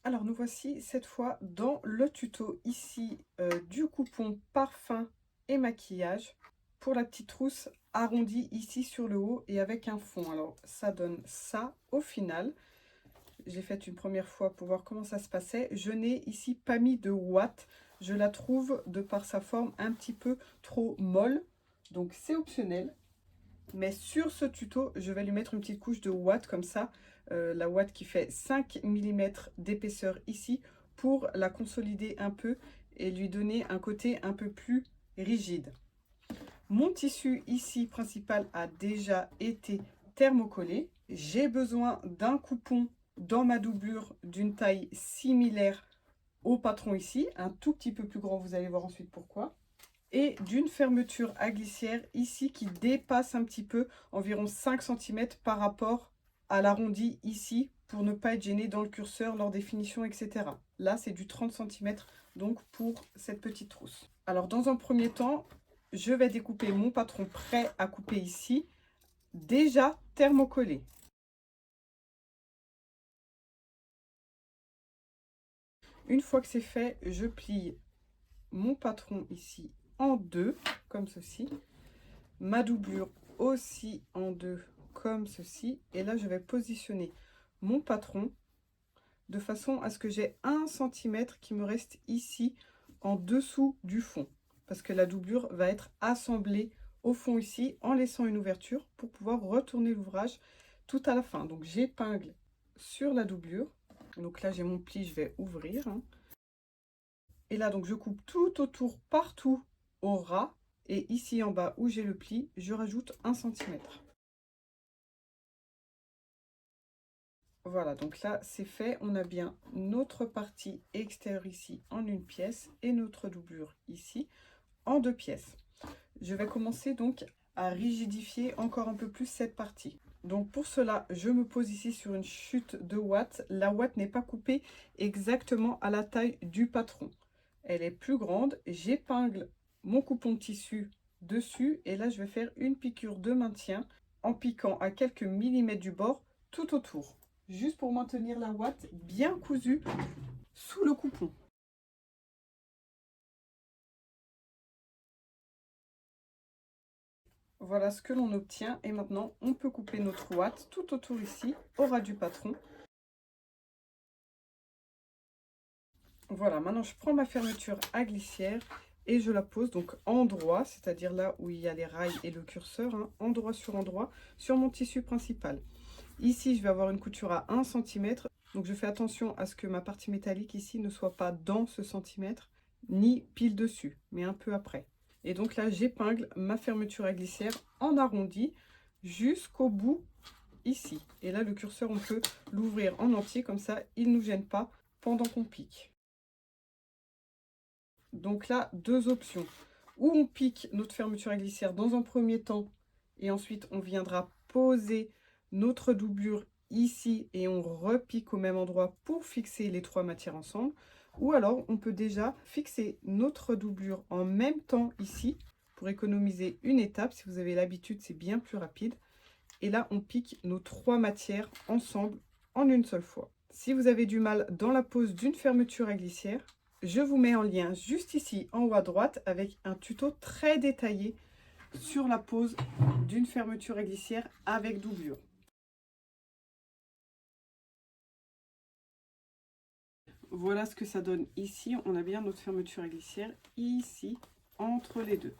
Alors nous voici cette fois dans le tuto ici du coupon parfum et maquillage pour la petite trousse arrondie ici sur le haut et avec un fond. Alors ça donne ça au final. J'ai fait une première fois pour voir comment ça se passait. Je n'ai ici pas mis de ouate. Je la trouve de par sa forme un petit peu trop molle. Donc c'est optionnel. Mais sur ce tuto, je vais lui mettre une petite couche de ouate comme ça. La ouate qui fait 5 mm d'épaisseur ici pour la consolider un peu et lui donner un côté un peu plus rigide. Mon tissu ici principal a déjà été thermocollé. J'ai besoin d'un coupon dans ma doublure d'une taille similaire au patron ici, un tout petit peu plus grand, vous allez voir ensuite pourquoi. Et d'une fermeture à glissière ici qui dépasse un petit peu, environ 5 cm par rapport à l'arrondi ici, pour ne pas être gêné dans le curseur lors des finitions, etc. Là, c'est du 30 cm donc pour cette petite trousse. Alors, dans un premier temps, je vais découper mon patron prêt à couper ici, déjà thermocollé. Une fois que c'est fait, je plie mon patron ici en deux, comme ceci. Ma doublure aussi en deux, comme ceci. Et là, je vais positionner mon patron de façon à ce que j'ai 1 cm qui me reste ici en dessous du fond. Parce que la doublure va être assemblée au fond ici en laissant une ouverture pour pouvoir retourner l'ouvrage tout à la fin. Donc j'épingle sur la doublure. Donc là, j'ai mon pli, je vais ouvrir. Et là, donc je coupe tout autour, partout au ras. Et ici en bas où j'ai le pli, je rajoute 1 cm. Voilà, donc là c'est fait. On a bien notre partie extérieure ici en une pièce et notre doublure ici en deux pièces. Je vais commencer donc à rigidifier encore un peu plus cette partie. Donc pour cela, je me pose ici sur une chute de ouate. La ouate n'est pas coupée exactement à la taille du patron. Elle est plus grande. J'épingle mon coupon de tissu dessus et là je vais faire une piqûre de maintien en piquant à quelques millimètres du bord tout autour, juste pour maintenir la ouate bien cousue sous le coupon. Voilà ce que l'on obtient et maintenant on peut couper notre ouate tout autour ici au ras du patron. Voilà, maintenant je prends ma fermeture à glissière et je la pose donc endroit, c'est-à-dire là où il y a les rails et le curseur, hein, endroit sur mon tissu principal. Ici, je vais avoir une couture à 1 cm, donc je fais attention à ce que ma partie métallique ici ne soit pas dans ce centimètre, ni pile dessus, mais un peu après. Et donc là, j'épingle ma fermeture à glissière en arrondi jusqu'au bout ici. Et là, le curseur, on peut l'ouvrir en entier, comme ça, il ne nous gêne pas pendant qu'on pique. Donc là, deux options. Ou on pique notre fermeture à glissière dans un premier temps, et ensuite on viendra poser notre doublure ici et on repique au même endroit pour fixer les trois matières ensemble. Ou alors on peut déjà fixer notre doublure en même temps ici pour économiser une étape. Si vous avez l'habitude, c'est bien plus rapide. Et là, on pique nos trois matières ensemble en une seule fois. Si vous avez du mal dans la pose d'une fermeture à glissière, je vous mets en lien juste ici en haut à droite avec un tuto très détaillé sur la pose d'une fermeture à glissière avec doublure. Voilà ce que ça donne ici. On a bien notre fermeture à glissière ici entre les deux.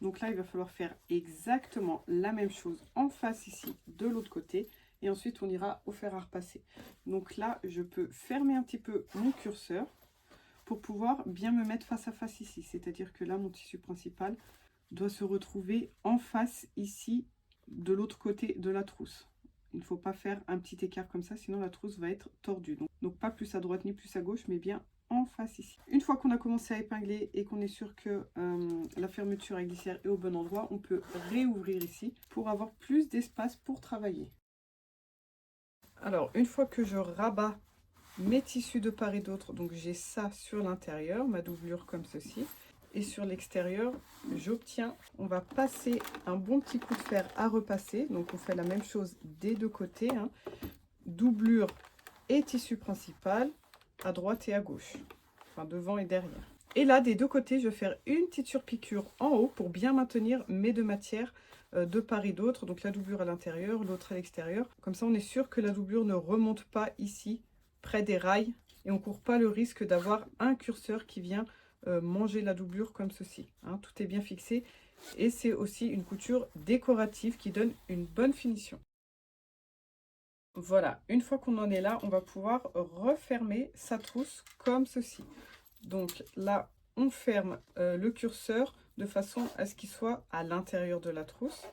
Donc là, il va falloir faire exactement la même chose en face ici de l'autre côté. Et ensuite, on ira au fer à repasser. Donc là, je peux fermer un petit peu mon curseur pour pouvoir bien me mettre face à face ici. C'est-à-dire que là, mon tissu principal doit se retrouver en face ici de l'autre côté de la trousse. Il ne faut pas faire un petit écart comme ça, sinon la trousse va être tordue. Donc pas plus à droite ni plus à gauche, mais bien en face ici. Une fois qu'on a commencé à épingler et qu'on est sûr que la fermeture à glissière est au bon endroit, on peut réouvrir ici pour avoir plus d'espace pour travailler. Alors, une fois que je rabats mes tissus de part et d'autre, donc j'ai ça sur l'intérieur, ma doublure comme ceci, et sur l'extérieur, j'obtiens, on va passer un bon petit coup de fer à repasser, donc on fait la même chose des deux côtés, hein. Doublure et tissu principal, à droite et à gauche, enfin devant et derrière. Et là, des deux côtés, je vais faire une petite surpiqûre en haut pour bien maintenir mes deux matières de part et d'autre. Donc la doublure à l'intérieur, l'autre à l'extérieur. Comme ça, on est sûr que la doublure ne remonte pas ici, près des rails. Et on ne court pas le risque d'avoir un curseur qui vient manger la doublure comme ceci. Hein, tout est bien fixé. Et c'est aussi une couture décorative qui donne une bonne finition. Voilà, une fois qu'on en est là, on va pouvoir refermer sa trousse comme ceci. Donc là, on ferme le curseur de façon à ce qu'il soit à l'intérieur de la trousse,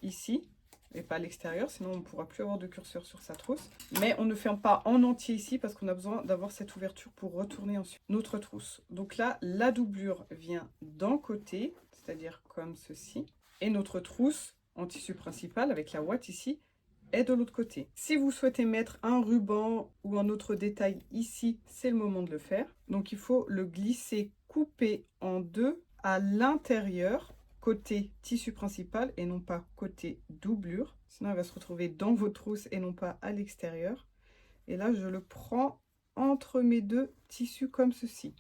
ici, et pas à l'extérieur, sinon on ne pourra plus avoir de curseur sur sa trousse. Mais on ne ferme pas en entier ici parce qu'on a besoin d'avoir cette ouverture pour retourner ensuite notre trousse. Donc là, la doublure vient d'un côté, c'est-à-dire comme ceci, et notre trousse en tissu principal avec la ouate ici, est de l'autre côté. Si vous souhaitez mettre un ruban ou un autre détail ici, c'est le moment de le faire. Donc il faut le glisser, couper en deux à l'intérieur, côté tissu principal et non pas côté doublure. Sinon, elle va se retrouver dans vos trousses et non pas à l'extérieur. Et là, je le prends entre mes deux tissus comme ceci.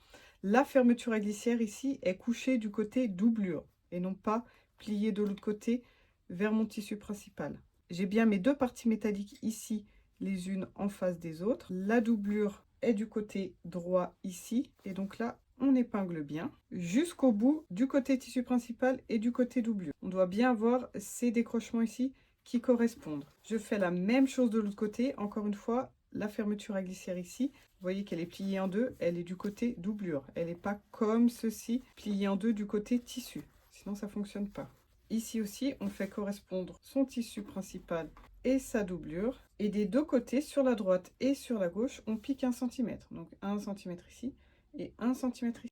La fermeture à glissière ici est couchée du côté doublure et non pas pliée de l'autre côté vers mon tissu principal. J'ai bien mes deux parties métalliques ici, les unes en face des autres. La doublure est du côté droit ici. Et donc là, on épingle bien jusqu'au bout du côté tissu principal et du côté doublure. On doit bien avoir ces décrochements ici qui correspondent. Je fais la même chose de l'autre côté. Encore une fois, la fermeture à glissière ici, vous voyez qu'elle est pliée en deux. Elle est du côté doublure. Elle n'est pas comme ceci, pliée en deux du côté tissu. Sinon, ça ne fonctionne pas. Ici aussi, on fait correspondre son tissu principal et sa doublure. Et des deux côtés, sur la droite et sur la gauche, on pique 1 cm. Donc 1 cm ici et 1 cm ici.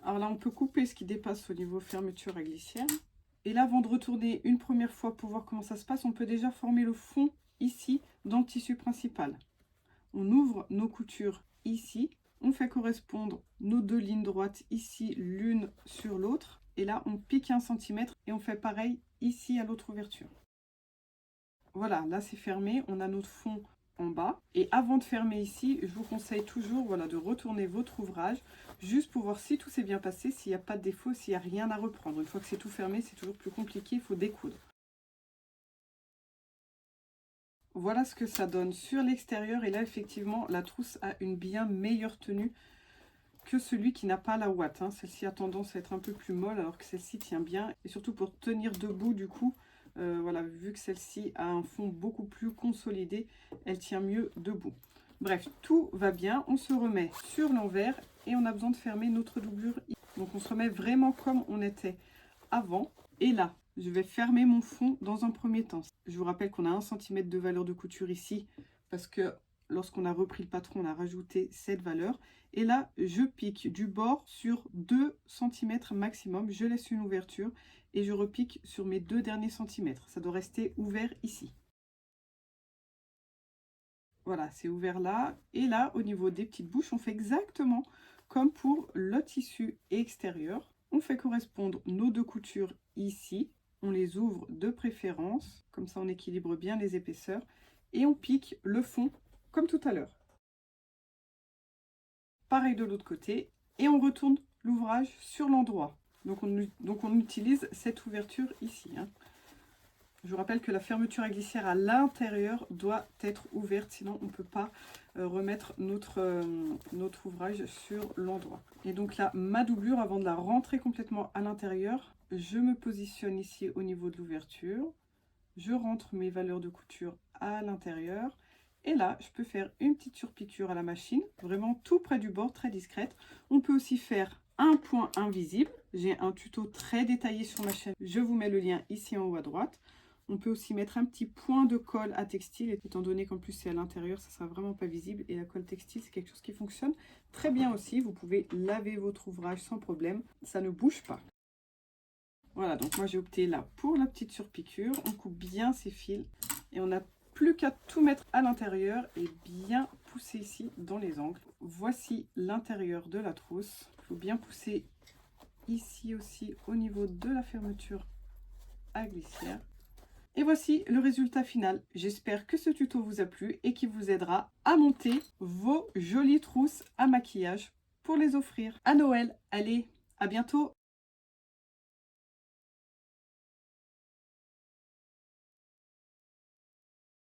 Alors là, on peut couper ce qui dépasse au niveau fermeture à glissière. Et là, avant de retourner une première fois pour voir comment ça se passe, on peut déjà former le fond ici dans le tissu principal. On ouvre nos coutures ici. On fait correspondre nos deux lignes droites ici, l'une sur l'autre. Et là, on pique 1 cm et on fait pareil ici à l'autre ouverture. Voilà, là c'est fermé. On a notre fond en bas. Et avant de fermer ici, je vous conseille toujours voilà, de retourner votre ouvrage juste pour voir si tout s'est bien passé, s'il n'y a pas de défaut, s'il n'y a rien à reprendre. Une fois que c'est tout fermé, c'est toujours plus compliqué, il faut découdre. Voilà ce que ça donne sur l'extérieur. Et là, effectivement, la trousse a une bien meilleure tenue que celui qui n'a pas la ouate. Hein. Celle-ci a tendance à être un peu plus molle, alors que celle-ci tient bien. Et surtout pour tenir debout, du coup, voilà, vu que celle-ci a un fond beaucoup plus consolidé, elle tient mieux debout. Bref, tout va bien. On se remet sur l'envers et on a besoin de fermer notre doublure. Donc, on se remet vraiment comme on était avant. Et là, je vais fermer mon fond dans un premier temps. Je vous rappelle qu'on a 1 cm de valeur de couture ici parce que lorsqu'on a repris le patron, on a rajouté cette valeur. Et là, je pique du bord sur 2 cm maximum. Je laisse une ouverture et je repique sur mes 2 derniers centimètres. Ça doit rester ouvert ici. Voilà, c'est ouvert là. Et là, au niveau des petites bouches, on fait exactement comme pour le tissu extérieur. On fait correspondre nos deux coutures ici. On les ouvre de préférence. Comme ça, on équilibre bien les épaisseurs. Et on pique le fond comme tout à l'heure. Pareil de l'autre côté. Et on retourne l'ouvrage sur l'endroit. Donc on utilise cette ouverture ici. Hein. Je vous rappelle que la fermeture à glissière à l'intérieur doit être ouverte, sinon on ne peut pas remettre notre ouvrage sur l'endroit. Et donc là, ma doublure, avant de la rentrer complètement à l'intérieur, je me positionne ici au niveau de l'ouverture. Je rentre mes valeurs de couture à l'intérieur. Et là, je peux faire une petite surpiqûre à la machine, vraiment tout près du bord, très discrète. On peut aussi faire un point invisible. J'ai un tuto très détaillé sur ma chaîne. Je vous mets le lien ici en haut à droite. On peut aussi mettre un petit point de colle à textile, étant donné qu'en plus c'est à l'intérieur, ça ne sera vraiment pas visible. Et la colle textile, c'est quelque chose qui fonctionne très bien aussi. Vous pouvez laver votre ouvrage sans problème, ça ne bouge pas. Voilà, donc moi j'ai opté là pour la petite surpiqûre. On coupe bien ces fils et on n'a plus qu'à tout mettre à l'intérieur et bien pousser ici dans les angles. Voici l'intérieur de la trousse. Il faut bien pousser ici aussi au niveau de la fermeture à glissière. Et voici le résultat final. J'espère que ce tuto vous a plu et qu'il vous aidera à monter vos jolies trousses à maquillage pour les offrir à Noël. Allez, à bientôt!